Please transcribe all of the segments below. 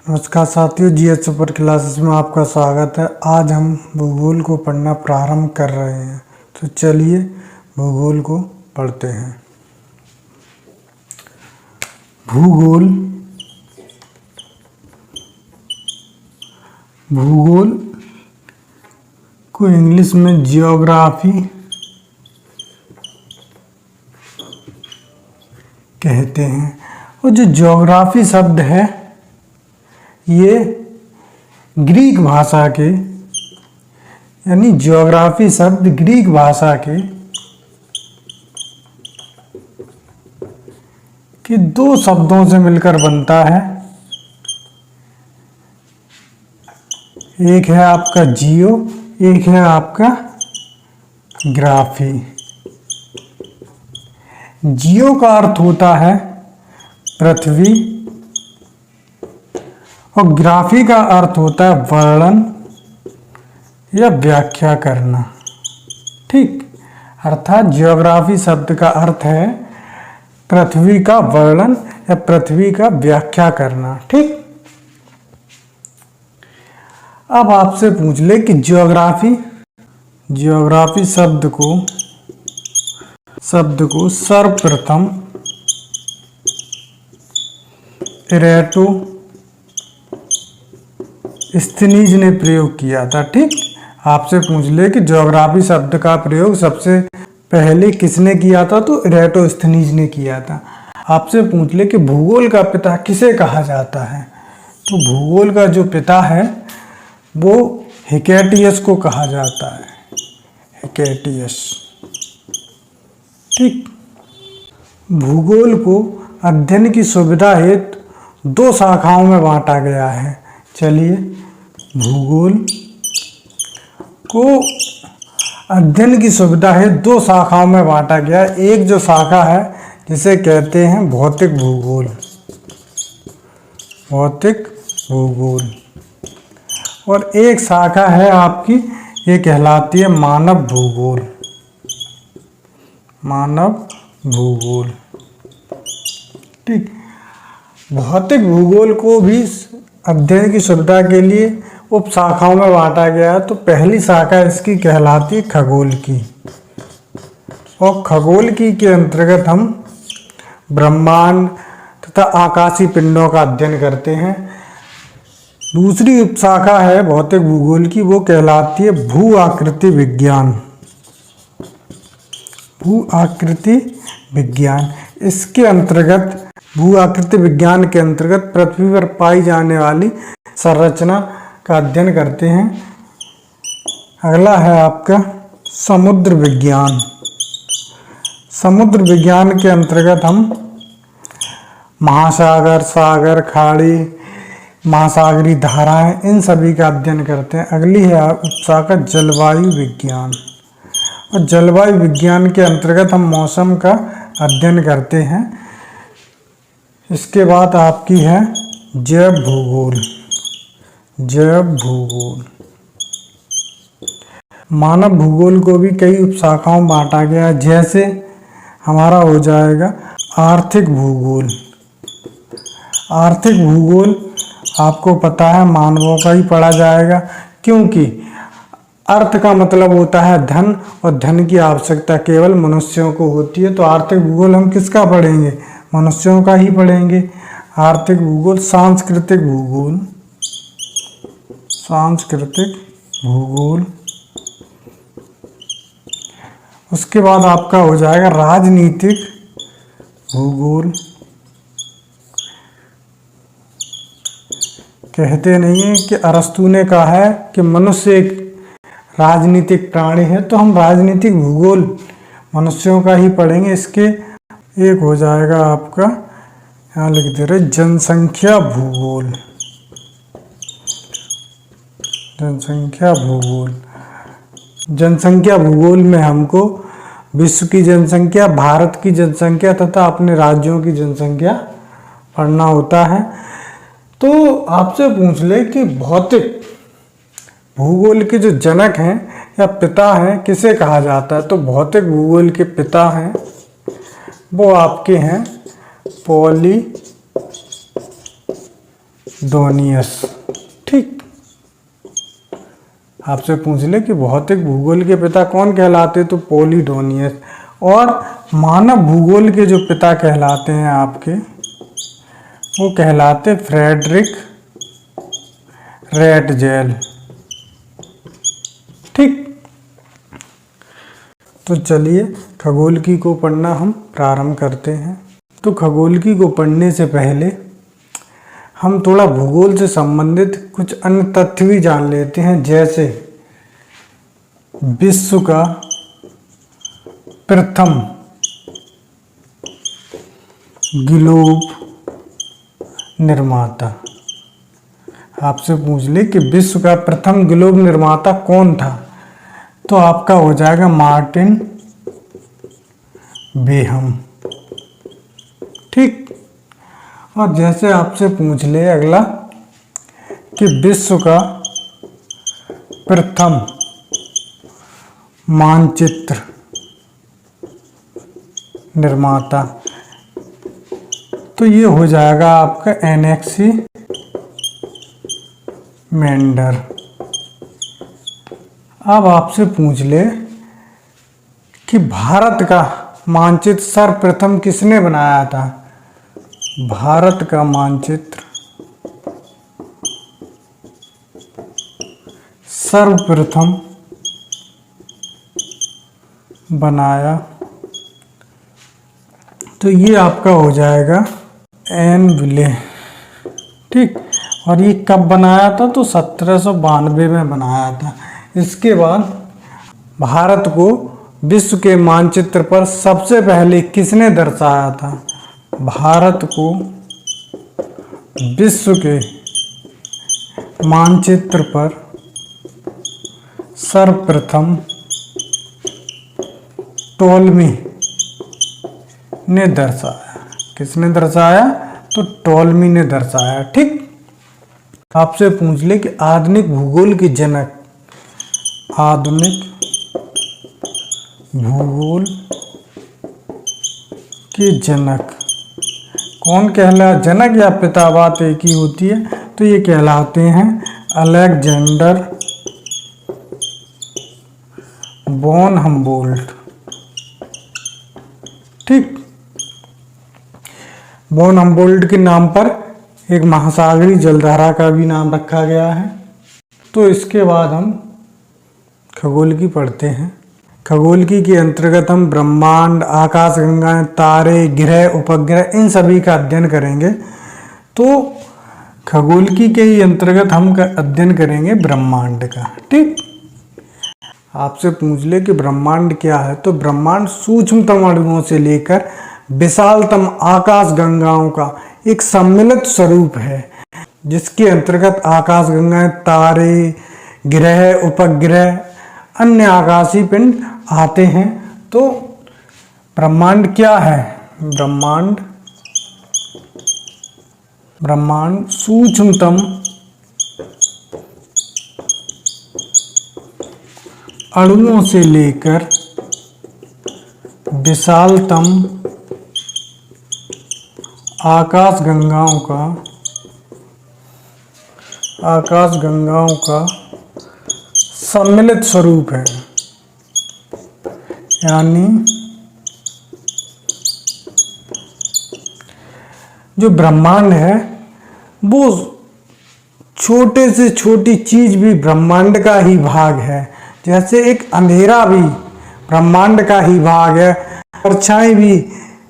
नमस्कार साथियों, GS super classes में आपका स्वागत है। आज हम भूगोल को पढ़ना प्रारंभ कर रहे हैं, तो चलिए भूगोल को पढ़ते हैं। भूगोल को इंग्लिश में जियोग्राफी कहते हैं। और जो ज्योग्राफी शब्द है ये ग्रीक भाषा के यानी ज्योग्राफी शब्द ग्रीक भाषा के दो शब्दों से मिलकर बनता है। एक है आपका जियो, एक है आपका ग्राफी। जियो का अर्थ होता है पृथ्वी और ग्राफी का अर्थ होता है वर्णन या व्याख्या करना। ठीक, अर्थात जियोग्राफी शब्द का अर्थ है पृथ्वी का वर्णन या पृथ्वी का व्याख्या करना। ठीक, अब आपसे पूछ ले कि जियोग्राफी शब्द को सर्वप्रथम एराटोस्थेनीज ने प्रयोग किया था। ठीक, आपसे पूछ ले कि ज्योग्राफी शब्द का प्रयोग सबसे पहले किसने किया था, तो एराटोस्थेनीज ने किया था। आपसे पूछ ले कि भूगोल का पिता किसे कहा जाता है, तो भूगोल का जो पिता है वो हिकेटियस को कहा जाता है। हिकेटियस। ठीक, भूगोल को अध्ययन की सुविधा हेतु दो शाखाओं में बांटा गया है। चलिए, भूगोल को अध्ययन की सुविधा हेतु दो शाखाओं में बांटा गया है। एक जो शाखा है जिसे कहते हैं भौतिक भूगोल, और एक शाखा है आपकी, ये कहलाती है मानव भूगोल। ठीक, भौतिक भूगोल को भी अध्ययन की सुविधा के लिए उप शाखाओं में बांटा गया है। तो पहली शाखा इसकी कहलाती है खगोल की, और खगोल की के अंतर्गत हम ब्रह्मांड तथा आकाशीय पिंडों का अध्ययन करते हैं। दूसरी उपशाखा है भौतिक भूगोल की, वो कहलाती है भू आकृति विज्ञान। इसके अंतर्गत भू आकृति विज्ञान के अंतर्गत पृथ्वी पर पाई जाने वाली संरचना का अध्ययन करते हैं। अगला है आपका समुद्र विज्ञान के अंतर्गत हम महासागर, सागर, खाड़ी, महासागरीय धाराएं, इन सभी का अध्ययन करते हैं। अगली है उपशाखा जलवायु विज्ञान, और जलवायु विज्ञान के अंतर्गत हम मौसम का अध्ययन करते हैं। इसके बाद आपकी है जैव भूगोल। मानव भूगोल को भी कई उपशाखाओं में बांटा गया, जैसे हमारा हो जाएगा आर्थिक भूगोल। आपको पता है मानवों का ही पढ़ा जाएगा, क्योंकि अर्थ का मतलब होता है धन, और धन की आवश्यकता केवल मनुष्यों को होती है। तो आर्थिक भूगोल हम किसका पढ़ेंगे, मनुष्यों का ही पढ़ेंगे। आर्थिक भूगोल। सांस्कृतिक भूगोल। उसके बाद आपका हो जाएगा राजनीतिक भूगोल। कहते नहीं है कि अरस्तु ने कहा है कि मनुष्य एक राजनीतिक प्राणी है, तो हम राजनीतिक भूगोल मनुष्यों का ही पढ़ेंगे। इसके एक हो जाएगा आपका, यहाँ लिख दे रहे, जनसंख्या भूगोल में हमको विश्व की जनसंख्या, भारत की जनसंख्या तथा अपने राज्यों की जनसंख्या पढ़ना होता है। तो आपसे पूछ ले कि भौतिक भूगोल के जो जनक हैं या पिता हैं किसे कहा जाता है, तो भौतिक भूगोल के पिता हैं वो आपके हैं डोनियस। ठीक, आपसे पूछ ले कि भौतिक भूगोल के पिता कौन कहलाते, तो पोलिडोनियस। और मानव भूगोल के जो पिता कहलाते हैं आपके, वो कहलाते फ्रेडरिक रैटजेल। ठीक, तो चलिए खगोलकी को पढ़ना हम प्रारंभ करते हैं। तो खगोलकी को पढ़ने से पहले हम थोड़ा भूगोल से संबंधित कुछ अन्य तथ्य भी जान लेते हैं, जैसे विश्व का प्रथम ग्लोब निर्माता। आपसे पूछ ले कि विश्व का प्रथम ग्लोब निर्माता कौन था, तो आपका हो जाएगा मार्टिन बेहम। ठीक, और जैसे आपसे पूछ ले अगला कि विश्व का प्रथम मानचित्र निर्माता, तो ये हो जाएगा आपका एनेक्सीमेंडर। अब आपसे पूछ ले कि भारत का मानचित्र सर्वप्रथम किसने बनाया था। भारत का मानचित्र सर्वप्रथम बनाया, तो ये आपका हो जाएगा एन विले। ठीक, और ये कब बनाया था, तो 1792 में बनाया था। इसके बाद भारत को विश्व के मानचित्र पर सबसे पहले किसने दर्शाया था। भारत को विश्व के मानचित्र पर सर्वप्रथम टोल्मी ने दर्शाया। किसने दर्शाया, तो टोल्मी ने दर्शाया। ठीक, आपसे पूछ ले कि आधुनिक भूगोल के जनक, आधुनिक भूगोल के जनक कौन कहला, जनक या पिता, बात एक ही होती है, तो ये कहलाते हैं अलेक्जेंडर वॉन हम्बोल्ट। ठीक, वॉन हम्बोल्ट के नाम पर एक महासागरीय जलधारा का भी नाम रखा गया है। तो इसके बाद हम खगोलकी पढ़ते हैं। खगोलकी के अंतर्गत हम ब्रह्मांड, आकाशगंगाएं, तारे, ग्रह, उपग्रह, इन सभी का अध्ययन करेंगे। तो खगोलकी के ही अंतर्गत हम अध्ययन करेंगे ब्रह्मांड का। ठीक, आपसे पूछ ले कि ब्रह्मांड क्या है, तो ब्रह्मांड सूक्ष्मतम अणुओं से लेकर विशालतम आकाशगंगाओं का एक सम्मिलित स्वरूप है, जिसके अंतर्गत आकाशगंगाएं, तारे, ग्रह, उपग्रह, अन्य आकाशीय पिंड आते हैं। तो ब्रह्मांड क्या है, ब्रह्मांड सूक्ष्मतम अणुओं से लेकर विशालतम आकाशगंगाओं का सम्मिलित स्वरूप है। यानी जो ब्रह्मांड है वो छोटे से छोटी चीज भी ब्रह्मांड का ही भाग है। जैसे एक अंधेरा भी ब्रह्मांड का ही भाग है, परछाई भी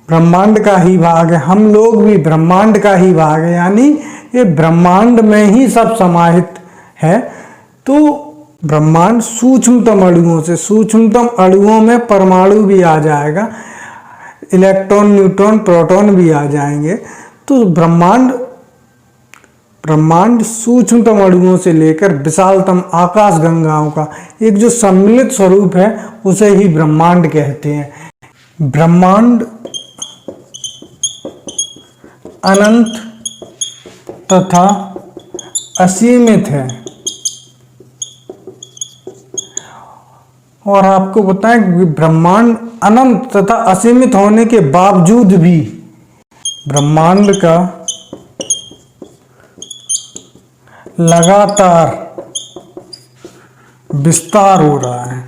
ब्रह्मांड का ही भाग है, हम लोग भी ब्रह्मांड का ही भाग है। यानी ये ब्रह्मांड में ही सब समाहित है। तो ब्रह्मांड सूक्ष्मतम अणुओं से, सूक्ष्मतम अणुओं में परमाणु भी आ जाएगा, इलेक्ट्रॉन, न्यूट्रॉन, प्रोटॉन भी आ जाएंगे। तो ब्रह्मांड सूक्ष्मतम अणुओं से लेकर विशालतम आकाशगंगाओं का एक जो सम्मिलित स्वरूप है उसे ही ब्रह्मांड कहते हैं। ब्रह्मांड अनंत तथा असीमित है। और आपको बताएं कि ब्रह्मांड अनंत तथा असीमित होने के बावजूद भी ब्रह्मांड का लगातार विस्तार हो रहा है।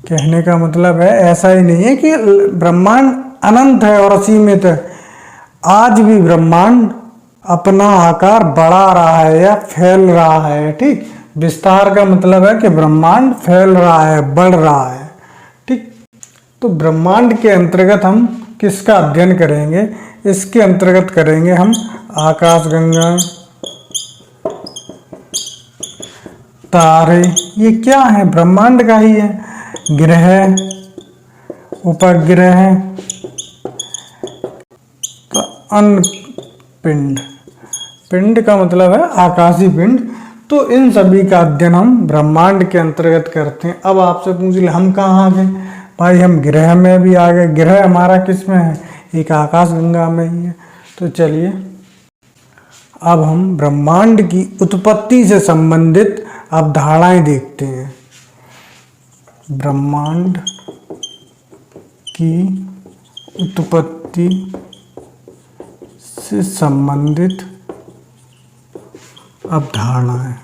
कहने का मतलब है ऐसा ही नहीं है कि ब्रह्मांड अनंत है और असीमित है। आज भी ब्रह्मांड अपना आकार बढ़ा रहा है या फैल रहा है। ठीक, विस्तार का मतलब है कि ब्रह्मांड फैल रहा है, बढ़ रहा है। ठीक, तो ब्रह्मांड के अंतर्गत हम किसका अध्ययन करेंगे? इसके अंतर्गत करेंगे हम आकाशगंगा, तारे। ये क्या है? ब्रह्मांड का ही है। ग्रह, उपग्रह, तो अन्य पिंड। पिंड का मतलब है आकाशीय पिंड। तो इन सभी का अध्ययन हम ब्रह्मांड के अंतर्गत करते हैं। अब आपसे पूछ ले हम कहाँ आ गए? भाई हम ग्रह में भी आ गए। ग्रह हमारा किस में है? एक आकाशगंगा में ही है। तो चलिए अब हम ब्रह्मांड की उत्पत्ति से संबंधित अवधारणाएं देखते हैं। ब्रह्मांड की उत्पत्ति से संबंधित अवधारणाएं।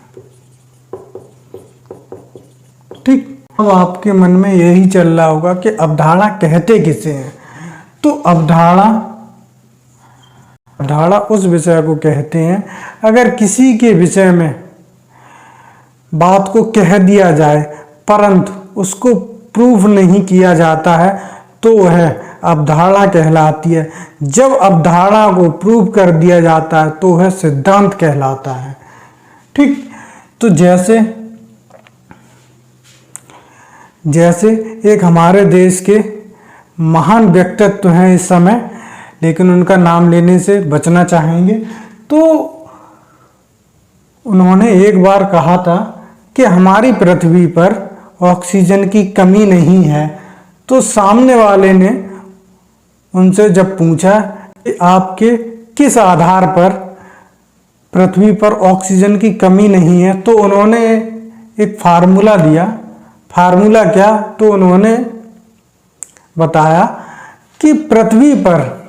ठीक, अब आपके मन में यही चल रहा होगा कि अवधारणा कहते किसे हैं? तो अवधारणा उस विषय को कहते हैं अगर किसी के विषय में बात को कह दिया जाए परंतु उसको प्रूफ नहीं किया जाता है तो वह अवधारणा कहलाती है। जब अवधारणा को प्रूव कर दिया जाता है तो वह सिद्धांत कहलाता है। ठीक, तो जैसे एक हमारे देश के महान व्यक्तित्व हैं इस समय, लेकिन उनका नाम लेने से बचना चाहेंगे। तो उन्होंने एक बार कहा था कि हमारी पृथ्वी पर ऑक्सीजन की कमी नहीं है। तो सामने वाले ने उनसे जब पूछा कि आपके किस आधार पर पृथ्वी पर ऑक्सीजन की कमी नहीं है, तो उन्होंने एक फार्मूला दिया। फार्मूला क्या? तो उन्होंने बताया कि पृथ्वी पर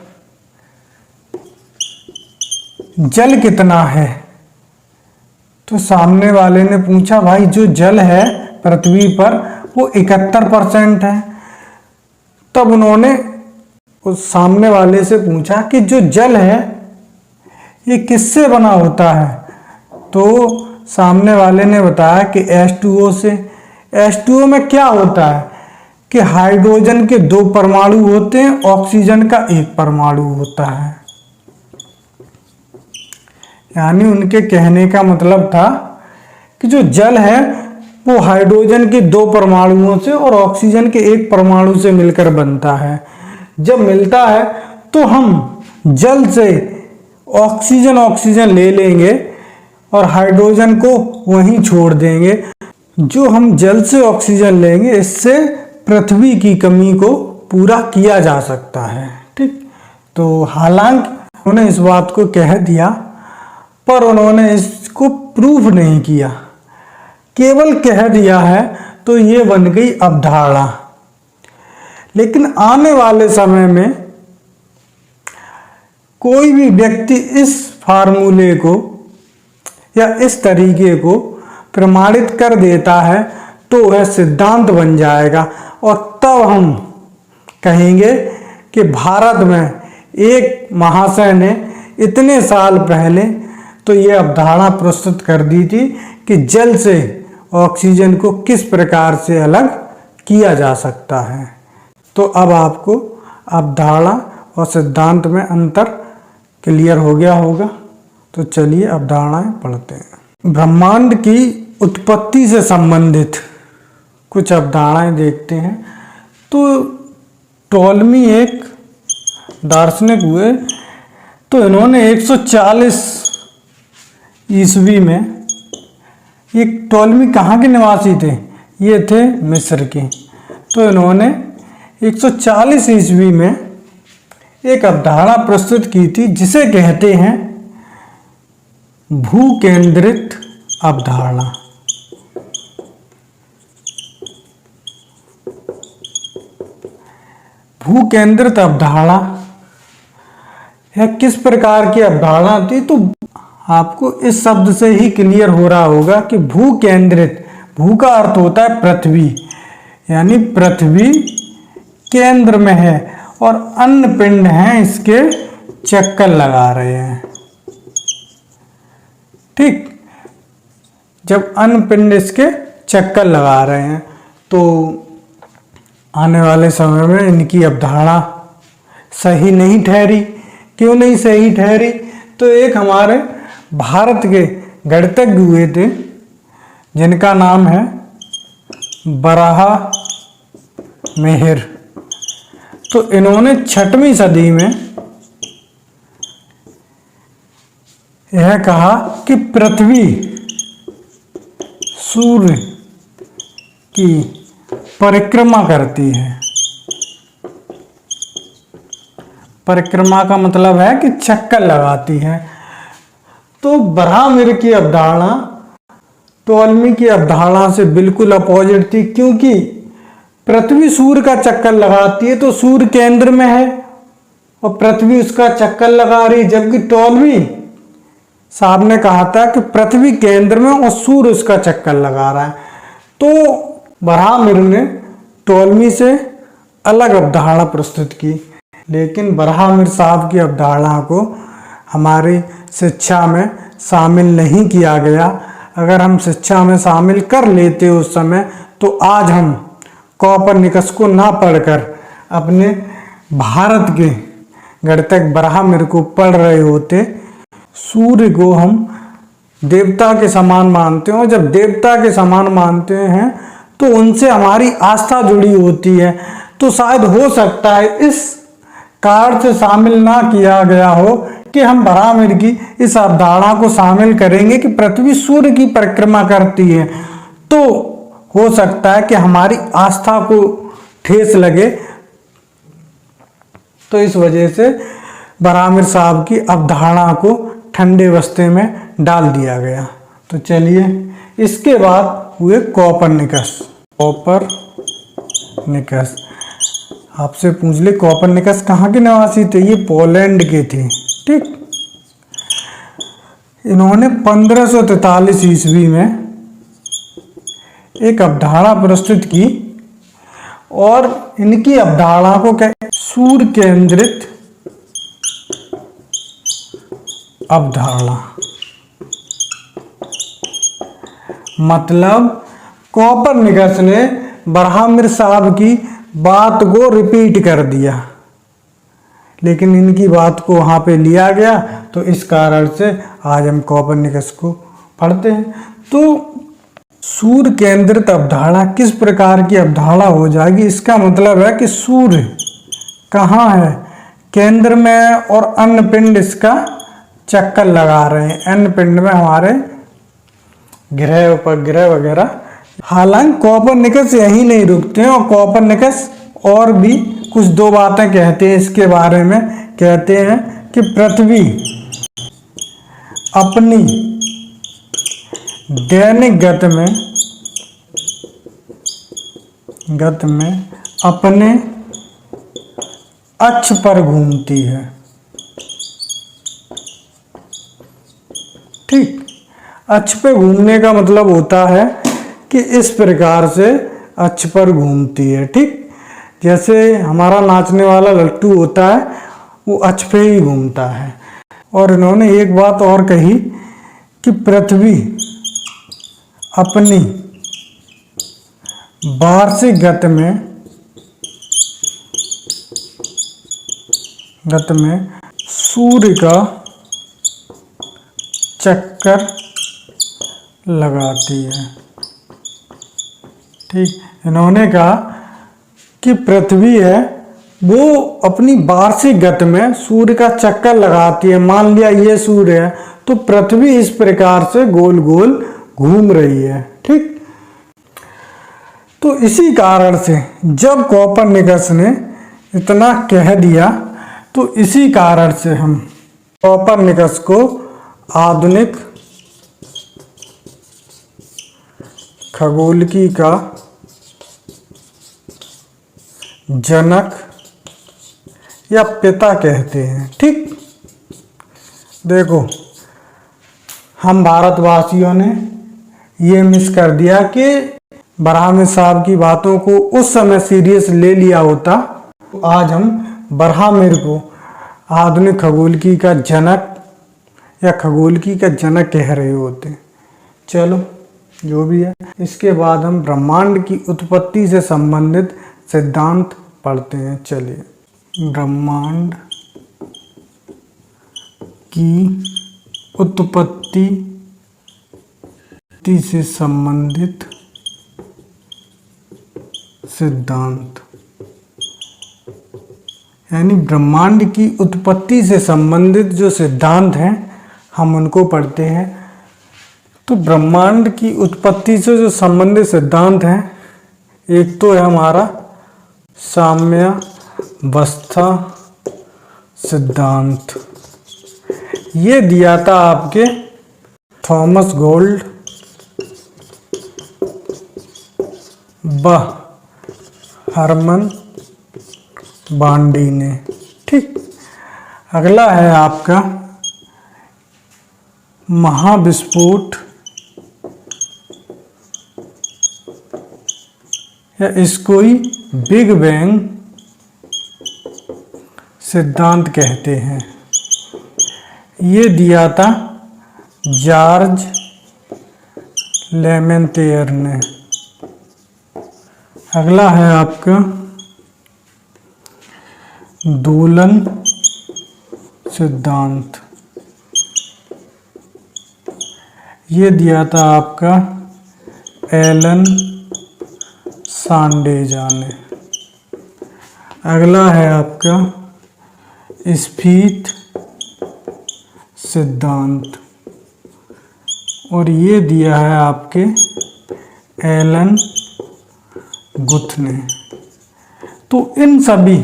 जल कितना है। तो सामने वाले ने पूछा भाई जो जल है पृथ्वी पर वो 71% है। तब उन्होंने उस सामने वाले से पूछा कि जो जल है ये किससे बना होता है? तो सामने वाले ने बताया कि H2O से। H2O में क्या होता है कि हाइड्रोजन के 2 परमाणु होते हैं, ऑक्सीजन का 1 परमाणु होता है। यानी उनके कहने का मतलब था कि जो जल है वो हाइड्रोजन के 2 परमाणुओं से और ऑक्सीजन के 1 परमाणु से मिलकर बनता है। जब मिलता है तो हम जल से ऑक्सीजन ले लेंगे और हाइड्रोजन को वहीं छोड़ देंगे। जो हम जल से ऑक्सीजन लेंगे इससे पृथ्वी की कमी को पूरा किया जा सकता है। ठीक, तो हालांकि उन्होंने इस बात को कह दिया पर उन्होंने इसको प्रूफ नहीं किया, केवल कह दिया है। तो ये बन गई अवधारणा। लेकिन आने वाले समय में कोई भी व्यक्ति इस फार्मूले को या इस तरीके को प्रमाणित कर देता है तो वह सिद्धांत बन जाएगा और तब हम कहेंगे कि भारत में एक महाशय ने इतने साल पहले तो ये अवधारणा प्रस्तुत कर दी थी कि जल से ऑक्सीजन को किस प्रकार से अलग किया जा सकता है। तो अब आपको अवधारणा और सिद्धांत में अंतर क्लियर हो गया होगा। तो चलिए अवधारणाएं पढ़ते हैं। ब्रह्मांड की उत्पत्ति से संबंधित कुछ अवधारणाएं देखते हैं। तो टॉलमी एक दार्शनिक हुए, तो इन्होंने 140 ईस्वी में, ये टॉलमी कहाँ के निवासी थे? ये थे मिस्र के। तो इन्होंने 140 ईस्वी में एक अवधारणा प्रस्तुत की थी जिसे कहते हैं भूकेंद्रित अवधारणा। भूकेंद्रित अवधारणा यह किस प्रकार की अवधारणा थी? तो आपको इस शब्द से ही क्लियर हो रहा होगा कि भू केंद्रित, भू का अर्थ होता है पृथ्वी, यानी पृथ्वी केंद्र में है और अन्य पिंड हैं इसके चक्कर लगा रहे हैं। ठीक, जब अन्य पिंड इसके चक्कर लगा रहे हैं तो आने वाले समय में इनकी अवधारणा सही नहीं ठहरी। क्यों नहीं सही ठहरी? तो एक हमारे भारत के गणितज्ञ हुए थे जिनका नाम है बराहमिहिर। तो इन्होंने 6वीं सदी में यह कहा कि पृथ्वी सूर्य की परिक्रमा करती है। परिक्रमा का मतलब है कि चक्कर लगाती है। तो बराहमिहिर की अवधारणा टॉलमी की अवधारणा से बिल्कुल अपोजिट थी, क्योंकि पृथ्वी सूर्य का चक्कर लगाती है तो सूर्य केंद्र में है और पृथ्वी उसका चक्कर लगा रही, जबकि टॉलमी साहब ने कहा था कि पृथ्वी केंद्र में और सूर्य उसका चक्कर लगा रहा है। तो बराहमिहिर ने टॉलमी से अलग अवधारणा प्रस्तुत की, लेकिन बराहमिहिर साहब की अवधारणा को हमारी शिक्षा में शामिल नहीं किया गया। अगर हम शिक्षा में शामिल कर लेते उस समय तो आज हम कोपरनिकस को ना पढ़कर अपने भारत के गणितज्ञ बराहमिहिर को पढ़ रहे होते। सूर्य को हम देवता के समान मानते हैं और जब देवता के समान मानते हैं तो उनसे हमारी आस्था जुड़ी होती है। तो शायद हो सकता है इस कारण से शामिल ना किया गया हो कि हम बराहमिहिर की इस अवधारणा को शामिल करेंगे कि पृथ्वी सूर्य की परिक्रमा करती है, तो हो सकता है कि हमारी आस्था को ठेस लगे। तो इस वजह से बराहमिहिर साहब की अवधारणा को ठंडे बस्ते में डाल दिया गया। तो चलिए, इसके बाद हुए कोपरनिकस। कोपरनिकस आपसे पूछ ले, कोपरनिकस कहाँ के निवासी थे? ये पोलैंड के थे। ठीक, इन्होंने 1543 ईस्वी में एक अवधारणा प्रस्तुत की और इनकी अवधारणा को क्या, सूर्य केंद्रित अवधारणा। मतलब कोपरनिकस ने बराहमिहिर साहब की बात को रिपीट कर दिया, लेकिन इनकी बात को वहां पे लिया गया। तो इस कारण से आज हम कोपरनिकस को पढ़ते हैं। तो सूर्य केंद्रित अवधारणा किस प्रकार की अवधारणा हो जाएगी? इसका मतलब है कि सूर्य कहाँ है? केंद्र में, और अन्य पिंड इसका चक्कर लगा रहे हैं। अन्य पिंड में हमारे ग्रह उपग्रह वगैरह। हालांकि कोपरनिकस यही नहीं रुकते हैं और कोपरनिकस और भी कुछ 2 बातें कहते हैं इसके बारे में। कहते हैं कि पृथ्वी अपनी दैनिक गति में अपने अक्ष पर घूमती है। ठीक, अक्ष पे घूमने का मतलब होता है कि इस प्रकार से अक्ष पर घूमती है। ठीक, जैसे हमारा नाचने वाला लट्टू होता है, वो अक्ष पे ही घूमता है। और इन्होंने एक बात और कही कि पृथ्वी अपनी वार्षिक गति में सूर्य का चक्कर लगाती है। ठीक, इन्होंने कहा कि पृथ्वी है वो अपनी वार्षिक गति में सूर्य का चक्कर लगाती है। मान लिया ये सूर्य है तो पृथ्वी इस प्रकार से गोल गोल घूम रही है। ठीक, तो इसी कारण से जब कोपरनिकस ने इतना कह दिया तो इसी कारण से हम कोपरनिकस को आधुनिक खगोलकी का जनक या पिता कहते हैं। ठीक, देखो, हम भारतवासियों ने ये मिस कर दिया कि ब्राह्मण साहब की बातों को उस समय सीरियस ले लिया होता, तो आज हम ब्राह्मण को आधुनिक खगोलकी का जनक या खगोलकी का जनक कह रहे होते। चलो जो भी है, इसके बाद हम ब्रह्मांड की उत्पत्ति से संबंधित सिद्धांत पढ़ते हैं। चलिए, ब्रह्मांड की उत्पत्ति से संबंधित सिद्धांत, यानी ब्रह्मांड की उत्पत्ति से संबंधित जो सिद्धांत हैं हम उनको पढ़ते हैं। तो ब्रह्मांड की उत्पत्ति से जो संबंधित सिद्धांत हैं, एक तो है हमारा साम्यावस्था सिद्धांत। ये दिया था आपके थॉमस गोल्ड व हरमन बांडी ने। ठीक, अगला है आपका महाविस्फोट या इसको ही बिग बैंग सिद्धांत कहते हैं। ये दिया था जॉर्ज लेमेंतेयर ने। अगला है आपका दोलन सिद्धांत। ये दिया था आपका एलन सांडेजा ने। अगला है आपका स्फीत सिद्धांत और ये दिया है आपके एलन गुथ ने। तो इन सभी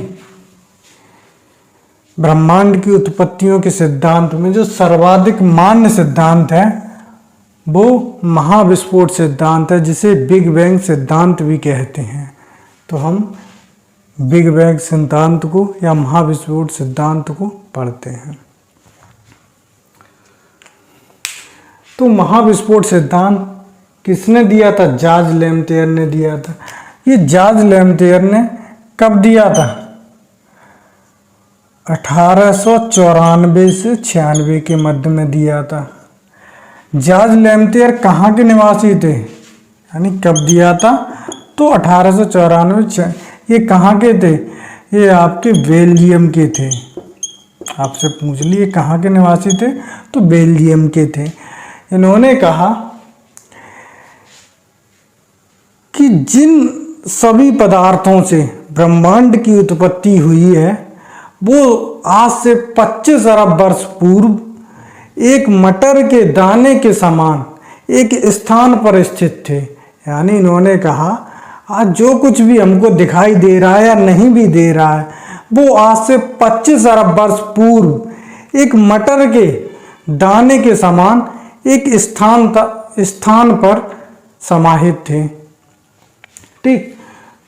ब्रह्मांड की उत्पत्तियों के सिद्धांत में जो सर्वाधिक मान्य सिद्धांत है वो महाविस्फोट सिद्धांत है, जिसे बिग बैंग सिद्धांत भी कहते हैं। तो हम बिग बैंग सिद्धांत को या महाविस्फोट सिद्धांत को पढ़ते हैं। तो महाविस्फोट सिद्धांत किसने दिया था? जॉर्ज लेमेंतेयर ने दिया था। ये जॉर्ज लेमेंतेयर ने कब दिया था? 1894 से 96 के मध्य में दिया था। जॉर्ज लेमेंतेयर कहाँ के निवासी थे, यानी कब दिया था? तो 1894। ये कहाँ के थे? ये आपके बेल्जियम के थे। आपसे पूछ लिए कहाँ के निवासी थे, तो बेल्जियम के थे। इन्होंने कहा कि जिन सभी पदार्थों से ब्रह्मांड की उत्पत्ति हुई है वो आज से 25 अरब वर्ष पूर्व एक मटर के दाने के समान एक स्थान पर स्थित थे। यानी इन्होंने कहा आज जो कुछ भी हमको दिखाई दे रहा है या नहीं भी दे रहा है वो आज से 25 अरब वर्ष पूर्व एक मटर के दाने के समान एक स्थान पर समाहित थे। ठीक,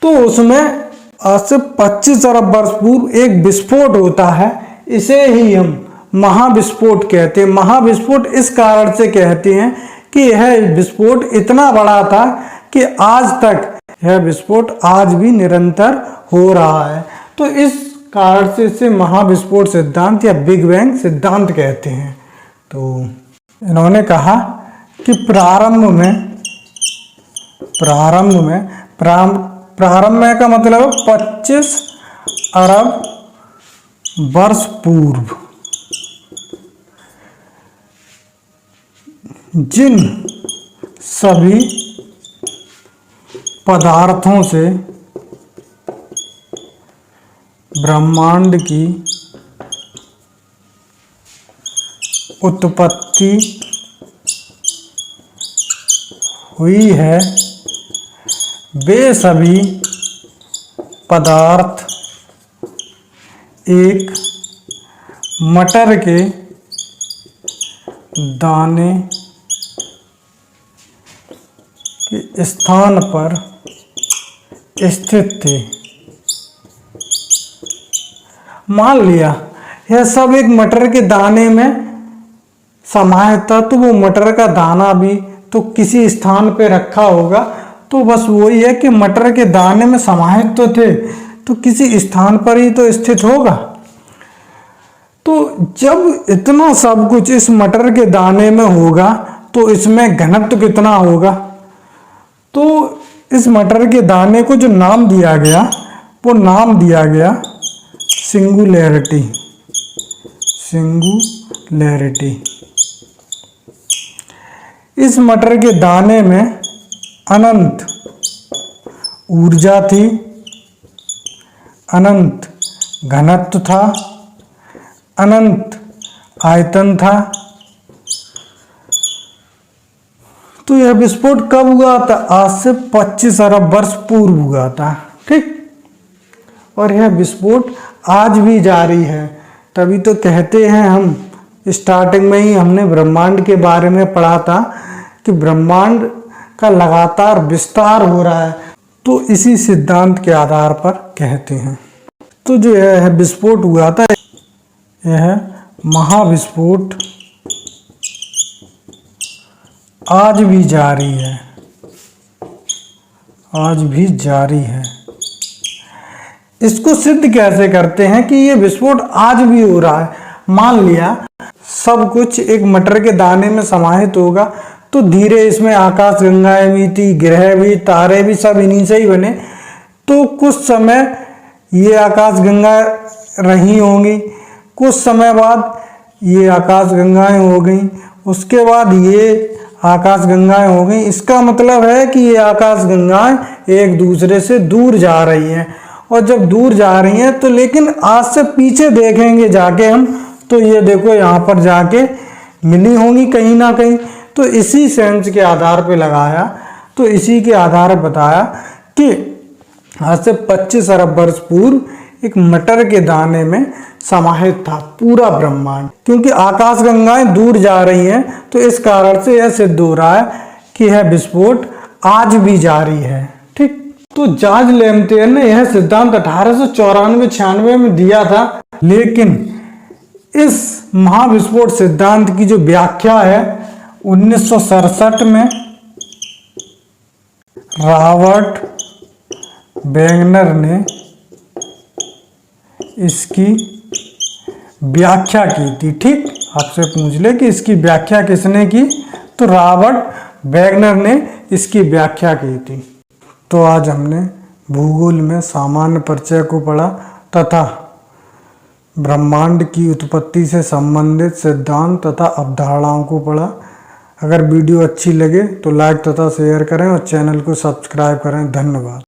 तो उसमें आज से 25 अरब वर्ष पूर्व एक विस्फोट होता है, इसे ही हम महाविस्फोट कहते हैं। महाविस्फोट इस कारण से कहते हैं कि यह विस्फोट इतना बड़ा था कि आज तक यह विस्फोट आज भी निरंतर हो रहा है। तो इस कारण से इसे महाविस्फोट सिद्धांत या बिग बैंग सिद्धांत कहते हैं। तो इन्होंने कहा कि प्रारंभ में का मतलब 25 अरब वर्ष पूर्व जिन सभी पदार्थों से ब्रह्मांड की उत्पत्ति हुई है वे सभी पदार्थ एक मटर के दाने के स्थान पर स्थित थे। मान लिया यह सब एक मटर के दाने में समाहित था, तो वो मटर का दाना भी तो किसी स्थान पे रखा होगा। तो बस वही है कि मटर के दाने में समाहित तो थे, तो किसी स्थान पर ही तो स्थित होगा। तो जब इतना सब कुछ इस मटर के दाने में होगा तो इसमें घनत्व कितना होगा। तो इस मटर के दाने को जो नाम दिया गया वो नाम दिया गया सिंगुलैरिटी। सिंगुलैरिटी। इस मटर के दाने में अनंत ऊर्जा थी, अनंत घनत्व था, अनंत आयतन था। तो यह विस्फोट कब हुआ था? आज से 25 अरब वर्ष पूर्व हुआ था। ठीक। और यह विस्फोट आज भी जारी है। तभी तो कहते हैं, हम स्टार्टिंग में ही हमने ब्रह्मांड के बारे में पढ़ा था कि ब्रह्मांड का लगातार विस्तार हो रहा है। तो इसी सिद्धांत के आधार पर कहते हैं। तो जो यह विस्फोट हुआ था, यह महाविस्फोट आज भी जारी है, आज भी जारी है। इसको सिद्ध कैसे करते हैं कि ये विस्फोट आज भी हो रहा है? मान लिया सब कुछ एक मटर के दाने में समाहित होगा, तो धीरे इसमें आकाश गंगाएं भी थी, ग्रह भी, तारे भी, सब इन्हीं से ही बने। तो कुछ समय ये आकाश गंगाएं रही होंगी, कुछ समय बाद ये आकाश गंगाएं हो गई, उसके बाद ये आकाश गंगाएं हो गई। इसका मतलब है कि ये आकाश गंगाएं एक दूसरे से दूर जा रही हैं। और जब दूर जा रही हैं तो लेकिन आज से पीछे देखेंगे जाके हम, तो ये देखो यहाँ पर जाके मिली होंगी कहीं ना कहीं। तो इसी सेंस के आधार पे लगाया, तो इसी के आधार पर बताया कि आज से 25 अरब वर्ष पूर्व एक मटर के दाने में समाहित था पूरा ब्रह्मांड। क्योंकि आकाश गंगाएं दूर जा रही हैं, तो इस कारण से यह सिद्ध हो रहा है कि यह विस्फोट आज भी जारी है। ठीक। तो जॉर्ज लेम्तेयर ने यह सिद्धांत 1894-96 में दिया था, लेकिन इस महाविस्फोट सिद्धांत की जो व्याख्या है 1967 में रॉबर्ट वेगनर ने इसकी व्याख्या की थी। ठीक। आपसे पूछ ले कि इसकी व्याख्या किसने की, तो रॉबर्ट वेगनर ने इसकी व्याख्या की थी। तो आज हमने भूगोल में सामान्य परिचय को पढ़ा तथा ब्रह्मांड की उत्पत्ति से संबंधित सिद्धांत तथा अवधारणाओं को पढ़ा। अगर वीडियो अच्छी लगे तो लाइक तथा शेयर करें और चैनल को सब्सक्राइब करें। धन्यवाद।